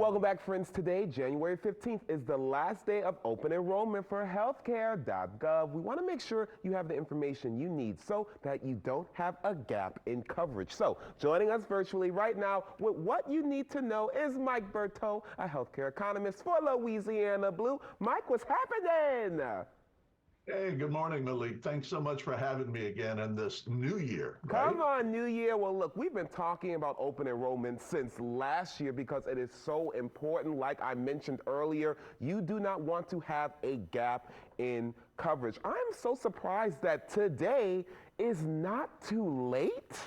Welcome back, friends. Today, January 15th, is the last day of open enrollment for healthcare.gov. We want to make sure you have the information you need so that you don't have a gap in coverage. So, joining us virtually right now with what you need to know is Mike Bertaut, a healthcare economist for Louisiana Blue. Mike, what's happening? Hey, good morning, Malik. Thanks so much for having me again in this new year, right? Come on, New Year. Well, look, we've been talking about open enrollment since last year because it is so important. Like I mentioned earlier, you do not want to have a gap in coverage. I'm so surprised that today is not too late.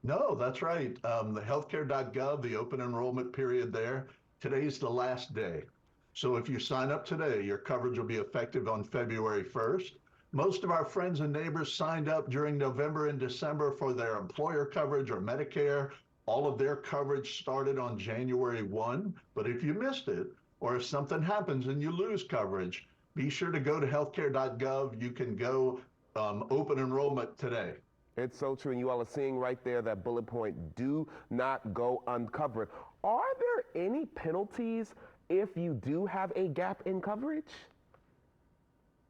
No, that's right. The healthcare.gov, the open enrollment period there, today's the last day. So if you sign up today, your coverage will be effective on February 1st. Most of our friends and neighbors signed up during November and December for their employer coverage or Medicare. All of their coverage started on January 1. But if you missed it, or if something happens and you lose coverage, be sure to go to healthcare.gov. You can go open enrollment today. It's so true, and you all are seeing right there that bullet point, do not go uncovered. Are there any penalties if you do have a gap in coverage?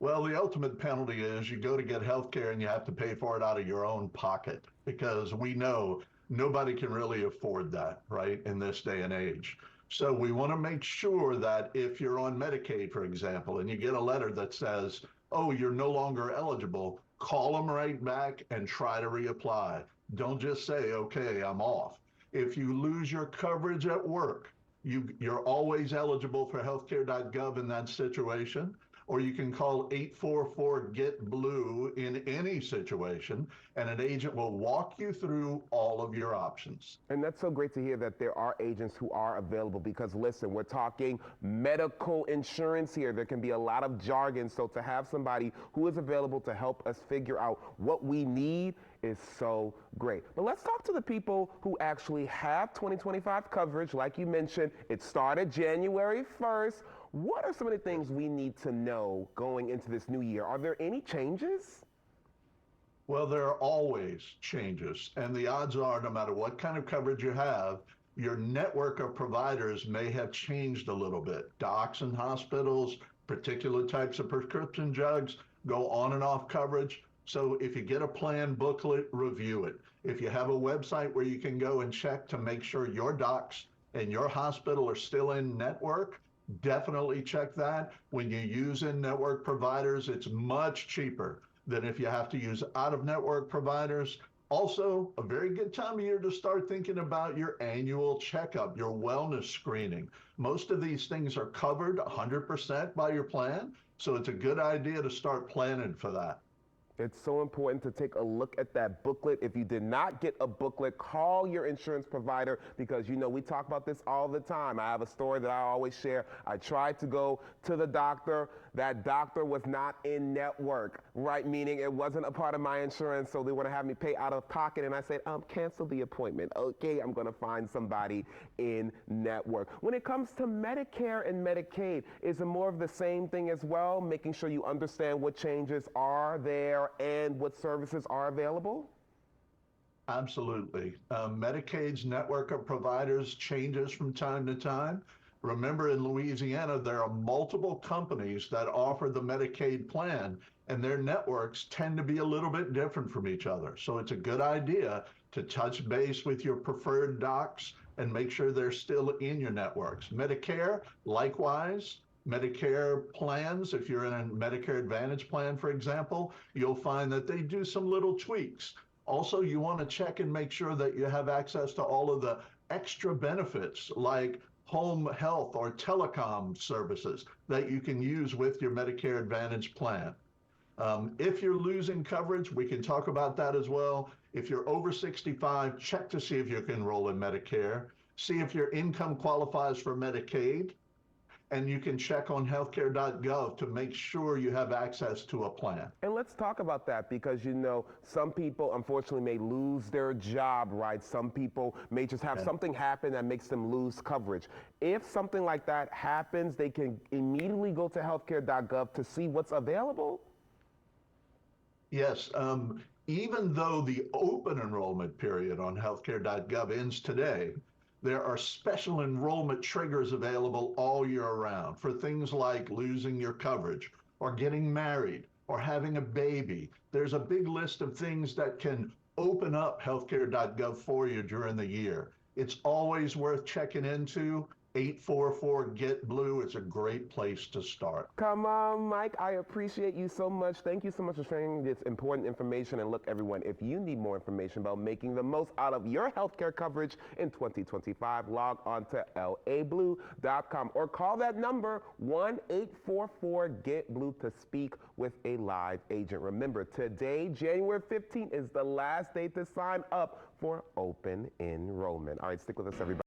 Well, the ultimate penalty is you go to get health care and you have to pay for it out of your own pocket because we know nobody can really afford that, right, in this day and age. So we want to make sure that if you're on Medicaid, for example, and you get a letter that says, oh, you're no longer eligible, call them right back and try to reapply. Don't just say, okay, I'm off. If you lose your coverage at work, you're always eligible for healthcare.gov in that situation, or you can call 844-GET-BLUE in any situation, and an agent will walk you through all of your options. And that's so great to hear that there are agents who are available because, listen, we're talking medical insurance here. There can be a lot of jargon, so to have somebody who is available to help us figure out what we need is so great. But let's talk to the people who actually have 2025 coverage. Like you mentioned, it started January 1st. What are some of the things we need to know going into this new year? Are there any changes? Well, there are always changes, and the odds are no matter what kind of coverage you have, your network of providers may have changed a little bit. Docs and hospitals, particular types of prescription drugs go on and off coverage. So if you get a plan booklet, review it. If you have a website where you can go and check to make sure your docs and your hospital are still in network, definitely check that. When you use in-network providers, it's much cheaper than if you have to use out-of-network providers. Also, a very good time of year to start thinking about your annual checkup, your wellness screening. Most of these things are covered 100% by your plan, so it's a good idea to start planning for that. It's so important to take a look at that booklet. If you did not get a booklet, call your insurance provider because, you know, we talk about this all the time. I have a story that I always share. I tried to go to the doctor. That doctor was not in network, right? Meaning it wasn't a part of my insurance, so they want to have me pay out of pocket. And I said, cancel the appointment. Okay, I'm going to find somebody in network. When it comes to Medicare and Medicaid, is it more of the same thing as well? Making sure you understand what changes are there and what services are available? Absolutely. Medicaid's network of providers changes from time to time. Remember, in Louisiana, there are multiple companies that offer the Medicaid plan, and their networks tend to be a little bit different from each other. So it's a good idea to touch base with your preferred docs and make sure they're still in your networks. Medicare, likewise. Medicare plans, if you're in a Medicare Advantage plan, for example, you'll find that they do some little tweaks. Also, you want to check and make sure that you have access to all of the extra benefits like home health or telecom services that you can use with your Medicare Advantage plan. If you're losing coverage, we can talk about that as well. If you're over 65, check to see if you can enroll in Medicare. See if your income qualifies for Medicaid. And you can check on healthcare.gov to make sure you have access to a plan. And let's talk about that because, you know, some people unfortunately may lose their job, right? Some people may just have something happen that makes them lose coverage. If something like that happens, they can immediately go to healthcare.gov to see what's available. Yes, even though the open enrollment period on healthcare.gov ends today, There are special enrollment triggers available all year round for things like losing your coverage or getting married or having a baby. There's a big list of things that can open up healthcare.gov for you during the year. It's always worth checking into. 844 Get Blue is a great place to start. Come on, Mike. I appreciate you so much. Thank you so much for sharing this important information. And look, everyone, if you need more information about making the most out of your healthcare coverage in 2025, log on to lablue.com or call that number 1-844-GET-BLUE to speak with a live agent. Remember, today, January 15th, is the last day to sign up for open enrollment. All right, stick with us, everybody.